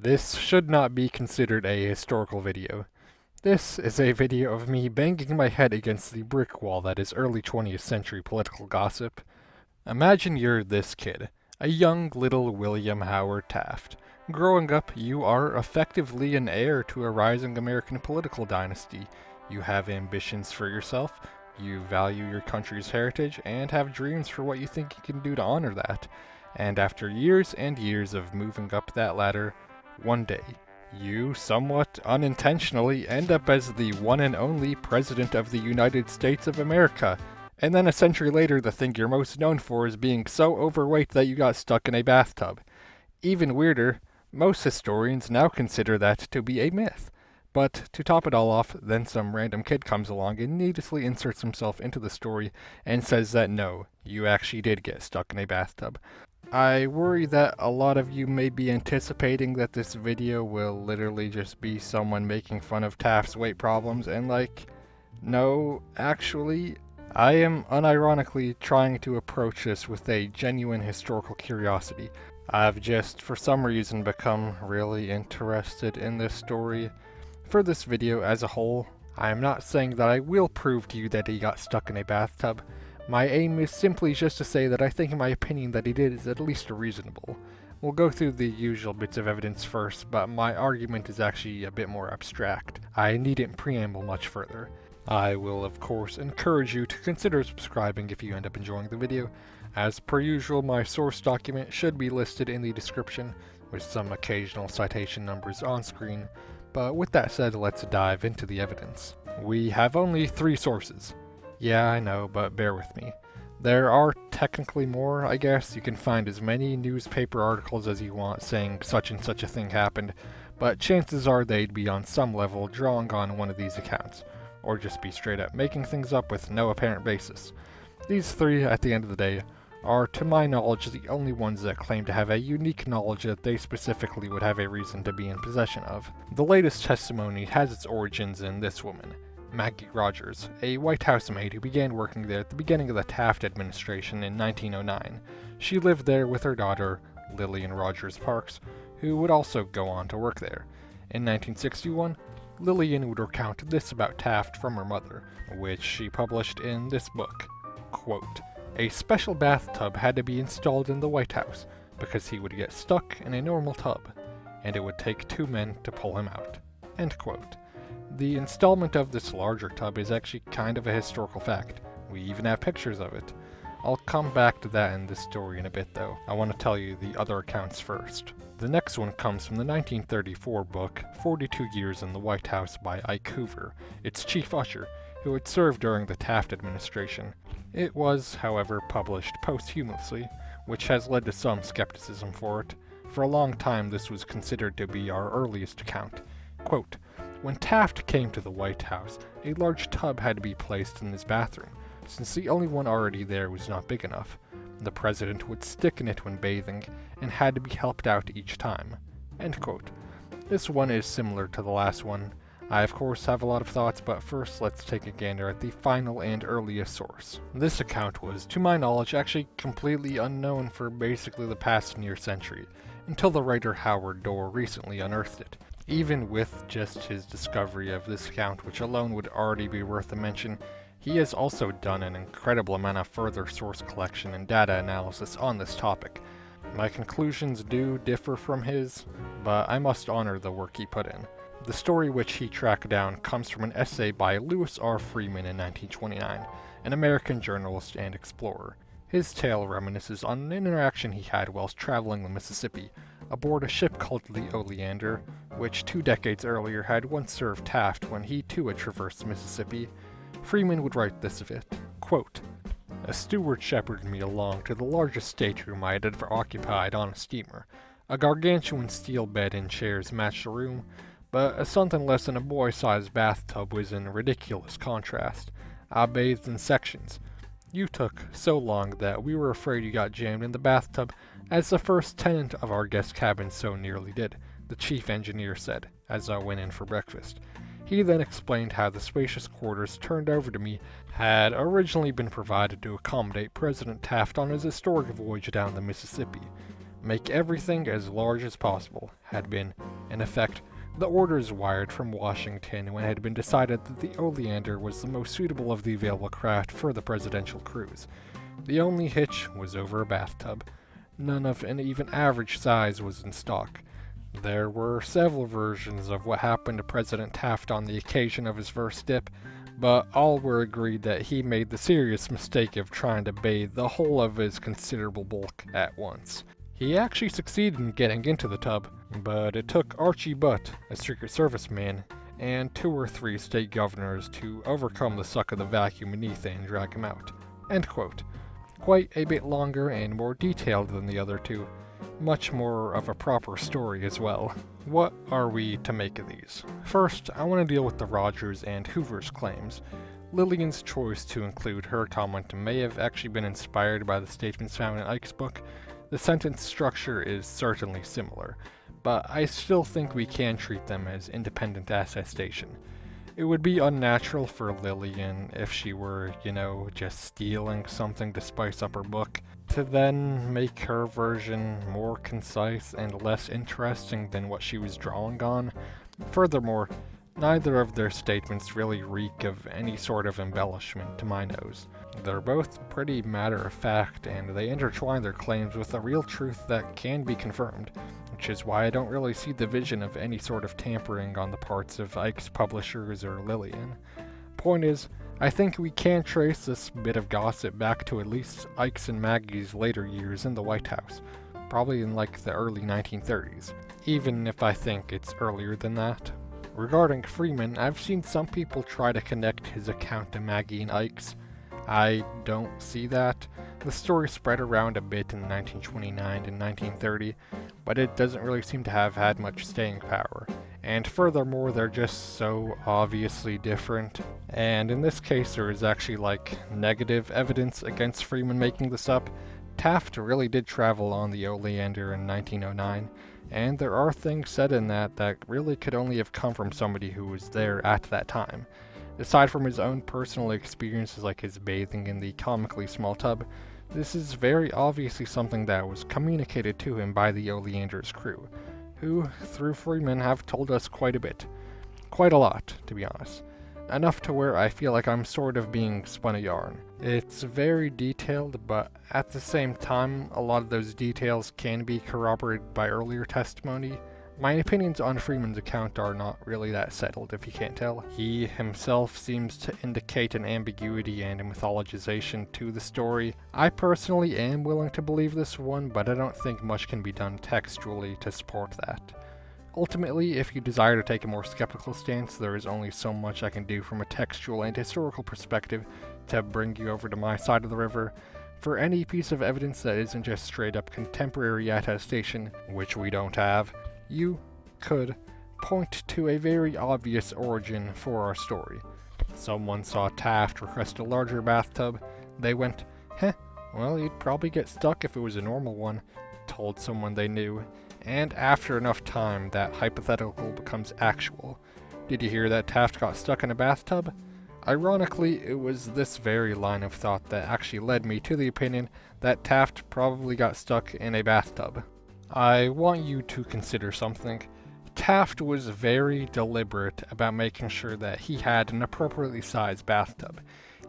This should not be considered a historical video. This is a video of me banging my head against the brick wall that is early 20th century political gossip. Imagine you're this kid, a young little William Howard Taft. Growing up, you are effectively an heir to a rising American political dynasty. You have ambitions for yourself, you value your country's heritage, and have dreams for what you think you can do to honor that. And after years and years of moving up that ladder, one day, you, somewhat unintentionally, end up as the one and only President of the United States of America. And then a century later, the thing you're most known for is being so overweight that you got stuck in a bathtub. Even weirder, most historians now consider that to be a myth. But to top it all off, then some random kid comes along and needlessly inserts himself into the story and says that no, you actually did get stuck in a bathtub. I worry that a lot of you may be anticipating that this video will literally just be someone making fun of Taft's weight problems, and no, actually, I am unironically trying to approach this with a genuine historical curiosity. I've just, for some reason, become really interested in this story. For this video as a whole, I am not saying that I will prove to you that he got stuck in a bathtub. My aim is simply just to say that I think my opinion that he did is at least reasonable. We'll go through the usual bits of evidence first, but my argument is actually a bit more abstract. I needn't preamble much further. I will of course encourage you to consider subscribing if you end up enjoying the video. As per usual, my source document should be listed in the description, with some occasional citation numbers on screen. But with that said, let's dive into the evidence. We have only 3 sources. Yeah, I know, but bear with me. There are technically more, I guess. You can find as many newspaper articles as you want saying such and such a thing happened, but chances are they'd be on some level drawing on one of these accounts, or just be straight up making things up with no apparent basis. These 3, at the end of the day, are, to my knowledge, the only ones that claim to have a unique knowledge that they specifically would have a reason to be in possession of. The latest testimony has its origins in this woman, Maggie Rogers, a White House maid who began working there at the beginning of the Taft administration in 1909. She lived there with her daughter, Lillian Rogers Parks, who would also go on to work there. In 1961, Lillian would recount this about Taft from her mother, which she published in this book. Quote, "A special bathtub had to be installed in the White House because he would get stuck in a normal tub, and it would take 2 men to pull him out." End quote. The installment of this larger tub is actually kind of a historical fact. We even have pictures of it. I'll come back to that in this story in a bit though. I want to tell you the other accounts first. The next one comes from the 1934 book, 42 Years in the White House by Ike Hoover, its chief usher, who had served during the Taft administration. It was, however, published posthumously, which has led to some skepticism for it. For a long time this was considered to be our earliest account. Quote, "When Taft came to the White House, a large tub had to be placed in his bathroom, since the only one already there was not big enough. The president would stick in it when bathing, and had to be helped out each time." End quote. This one is similar to the last one. I of course have a lot of thoughts, but first let's take a gander at the final and earliest source. This account was, to my knowledge, actually completely unknown for basically the past near century, until the writer Howard Dorr recently unearthed it. Even with just his discovery of this account, which alone would already be worth a mention, he has also done an incredible amount of further source collection and data analysis on this topic. My conclusions do differ from his, but I must honor the work he put in. The story which he tracked down comes from an essay by Lewis R. Freeman in 1929, an American journalist and explorer. His tale reminisces on an interaction he had whilst traveling the Mississippi, aboard a ship called the Oleander, which 2 decades earlier had once served Taft when he too had traversed Mississippi. Freeman would write this of it, quote, "A steward shepherded me along to the largest stateroom I had ever occupied on a steamer. A gargantuan steel bed and chairs matched the room, but a something less than a boy-sized bathtub was in ridiculous contrast. I bathed in sections. You took so long that we were afraid you got jammed in the bathtub, as the first tenant of our guest cabin so nearly did," the chief engineer said, as I went in for breakfast. He then explained how the spacious quarters turned over to me had originally been provided to accommodate President Taft on his historic voyage down the Mississippi. Make everything as large as possible had been In effect, the orders wired from Washington when it had been decided that the Oleander was the most suitable of the available craft for the presidential cruise. The only hitch was over a bathtub. None of an even average size was in stock. There were several versions of what happened to President Taft on the occasion of his first dip, but all were agreed that he made the serious mistake of trying to bathe the whole of his considerable bulk at once. He actually succeeded in getting into the tub, but it took Archie Butt, a Secret Service man, and 2 or 3 state governors to overcome the suck of the vacuum beneath and drag him out. End quote. Quite a bit longer and more detailed than the other 2. Much more of a proper story as well. What are we to make of these? First, I want to deal with the Rogers and Hoover's claims. Lillian's choice to include her comment may have actually been inspired by the statements found in Ike's book. The sentence structure is certainly similar, but I still think we can treat them as independent attestation. It would be unnatural for Lillian if she were, just stealing something to spice up her book, to then make her version more concise and less interesting than what she was drawing on. Furthermore, neither of their statements really reek of any sort of embellishment to my nose. They're both pretty matter-of-fact, and they intertwine their claims with a real truth that can be confirmed, which is why I don't really see the vision of any sort of tampering on the parts of Ike's publishers or Lillian. Point is, I think we can trace this bit of gossip back to at least Ike's and Maggie's later years in the White House, probably in the early 1930s, even if I think it's earlier than that. Regarding Freeman, I've seen some people try to connect his account to Maggie and Ike's. I don't see that. The story spread around a bit in 1929 and 1930, but it doesn't really seem to have had much staying power. And furthermore, they're just so obviously different. And in this case, there is actually negative evidence against Freeman making this up. Taft really did travel on the Oleander in 1909, and there are things said in that really could only have come from somebody who was there at that time. Aside from his own personal experiences like his bathing in the comically small tub, this is very obviously something that was communicated to him by the Oleander's crew, who, through Freeman, have told us quite a bit. Quite a lot, to be honest. Enough to where I feel like I'm sort of being spun a yarn. It's very detailed, but at the same time, a lot of those details can be corroborated by earlier testimony. My opinions on Freeman's account are not really that settled, if you can't tell. He himself seems to indicate an ambiguity and a mythologization to the story. I personally am willing to believe this one, but I don't think much can be done textually to support that. Ultimately, if you desire to take a more skeptical stance, there is only so much I can do from a textual and historical perspective to bring you over to my side of the river. For any piece of evidence that isn't just straight up contemporary attestation, which we don't have, you could point to a very obvious origin for our story. Someone saw Taft request a larger bathtub. They went, well, he'd probably get stuck if it was a normal one, told someone they knew, and after enough time, that hypothetical becomes actual. Did you hear that Taft got stuck in a bathtub? Ironically, it was this very line of thought that actually led me to the opinion that Taft probably got stuck in a bathtub. I want you to consider something. Taft was very deliberate about making sure that he had an appropriately sized bathtub.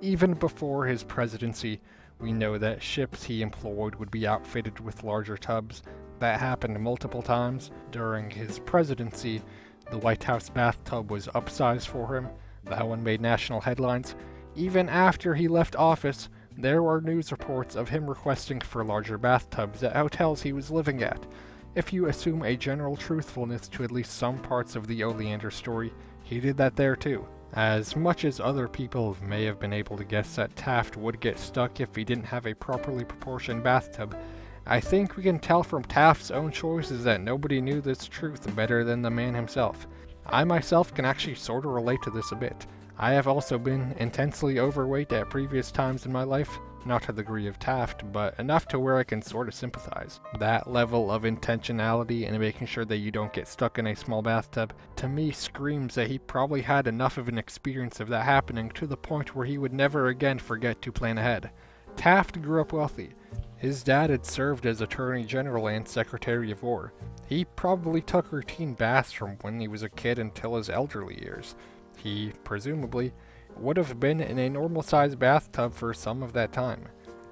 Even before his presidency, we know that ships he employed would be outfitted with larger tubs. That happened multiple times. During his presidency, the White House bathtub was upsized for him. That one made national headlines. Even after he left office, there are news reports of him requesting for larger bathtubs at hotels he was living at. If you assume a general truthfulness to at least some parts of the Oleander story, he did that there too. As much as other people may have been able to guess that Taft would get stuck if he didn't have a properly proportioned bathtub, I think we can tell from Taft's own choices that nobody knew this truth better than the man himself. I myself can actually sort of relate to this a bit. I have also been intensely overweight at previous times in my life, not to the degree of Taft, but enough to where I can sort of sympathize. That level of intentionality in making sure that you don't get stuck in a small bathtub, to me screams that he probably had enough of an experience of that happening to the point where he would never again forget to plan ahead. Taft grew up wealthy. His dad had served as Attorney General and Secretary of War. He probably took routine baths from when he was a kid until his elderly years. He, presumably, would have been in a normal-sized bathtub for some of that time.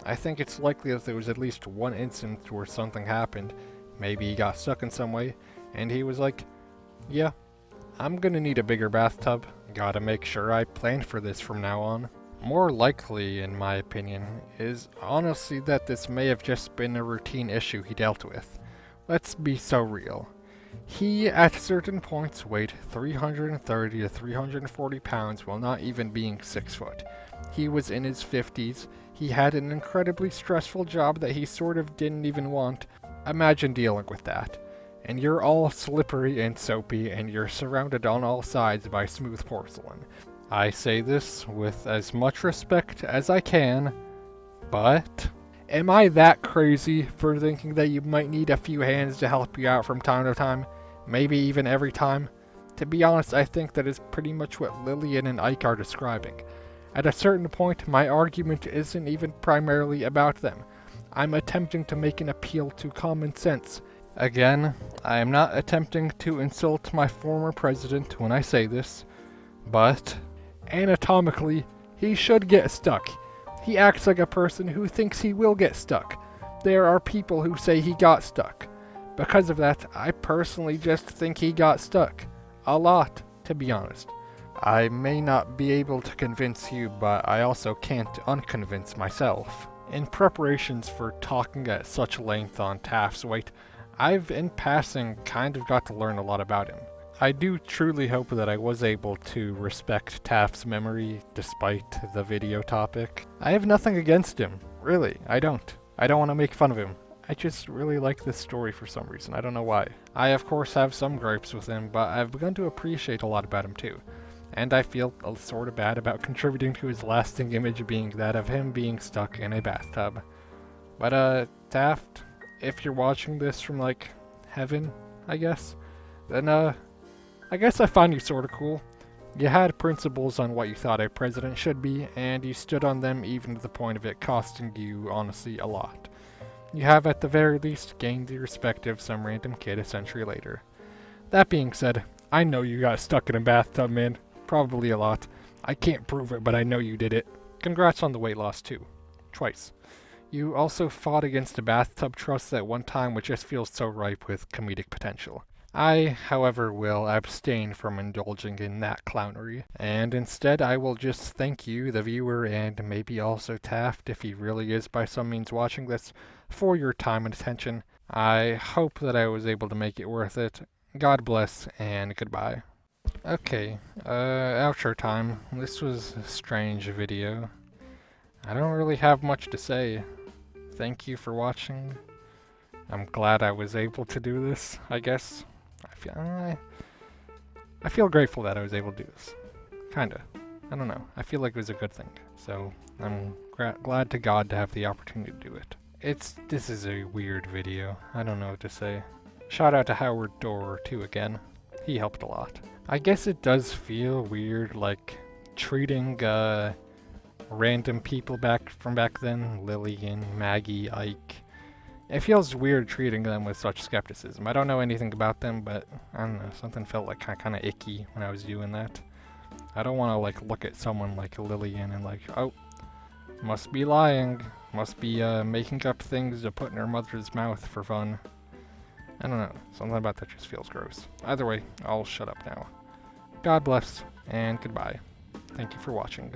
I think it's likely that there was at least one instance where something happened. Maybe he got stuck in some way, and he was like, yeah, I'm gonna need a bigger bathtub. Gotta make sure I plan for this from now on. More likely, in my opinion, is honestly that this may have just been a routine issue he dealt with. Let's be so real. He, at certain points, weighed 330 to 340 pounds while not even being 6 foot. He was in his 50s. He had an incredibly stressful job that he sort of didn't even want. Imagine dealing with that. And you're all slippery and soapy, and you're surrounded on all sides by smooth porcelain. I say this with as much respect as I can, but am I that crazy for thinking that you might need a few hands to help you out from time to time? Maybe even every time? To be honest, I think that is pretty much what Lillian and Ike are describing. At a certain point, my argument isn't even primarily about them. I'm attempting to make an appeal to common sense. Again, I am not attempting to insult my former president when I say this, but anatomically, he should get stuck. He acts like a person who thinks he will get stuck. There are people who say he got stuck. Because of that, I personally just think he got stuck. A lot, to be honest. I may not be able to convince you, but I also can't unconvince myself. In preparations for talking at such length on Taft's weight, I've in passing kind of got to learn a lot about him. I do truly hope that I was able to respect Taft's memory despite the video topic. I have nothing against him, really, I don't. I don't want to make fun of him. I just really like this story for some reason, I don't know why. I of course have some gripes with him, but I've begun to appreciate a lot about him too. And I feel sort of bad about contributing to his lasting image being that of him being stuck in a bathtub. But Taft, if you're watching this from like heaven, I guess, then I guess I find you sorta cool. You had principles on what you thought a president should be, and you stood on them even to the point of it costing you, honestly, a lot. You have at the very least gained the respect of some random kid a century later. That being said, I know you got stuck in a bathtub, man. Probably a lot. I can't prove it, but I know you did it. Congrats on the weight loss too. Twice. You also fought against a bathtub trust at one time, which just feels so ripe with comedic potential. I, however, will abstain from indulging in that clownery, and instead I will just thank you, the viewer, and maybe also Taft, if he really is by some means watching this, for your time and attention. I hope that I was able to make it worth it. God bless, and goodbye. Okay, outro time. This was a strange video. I don't really have much to say. Thank you for watching. I'm glad I was able to do this, I guess. I feel grateful that I was able to do this. Kinda. I don't know. I feel like it was a good thing. So, I'm glad to God to have the opportunity to do it. This is a weird video. I don't know what to say. Shout out to Howard Dorr, too, again. He helped a lot. I guess it does feel weird, like, treating, random people from back then, Lillian, Maggie, Ike. It feels weird treating them with such skepticism. I don't know anything about them, but I don't know, something felt like kind of icky when I was doing that. I don't want to like look at someone like Lillian and like, oh, must be lying, must be making up things to put in her mother's mouth for fun. I don't know, something about that just feels gross. Either way, I'll shut up now. God bless, and goodbye. Thank you for watching.